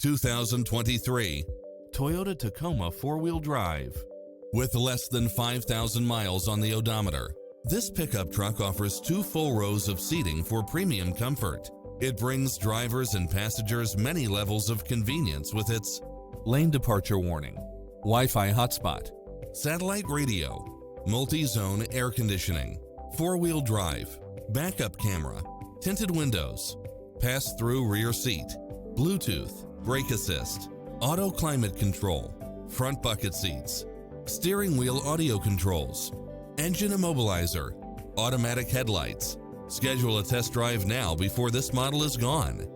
2023 Toyota Tacoma 4WD. With less than 5,000 miles on the odometer, this pickup truck offers 2 full rows of seating for premium comfort. It brings drivers and passengers many levels of convenience with its lane departure warning, Wi-Fi hotspot, satellite radio, multi-zone air conditioning, 4-wheel drive, backup camera, tinted windows, pass-through rear seat, Bluetooth, brake assist, auto climate control, front bucket seats, steering wheel audio controls, engine immobilizer, automatic headlights. Schedule a test drive now before this model is gone.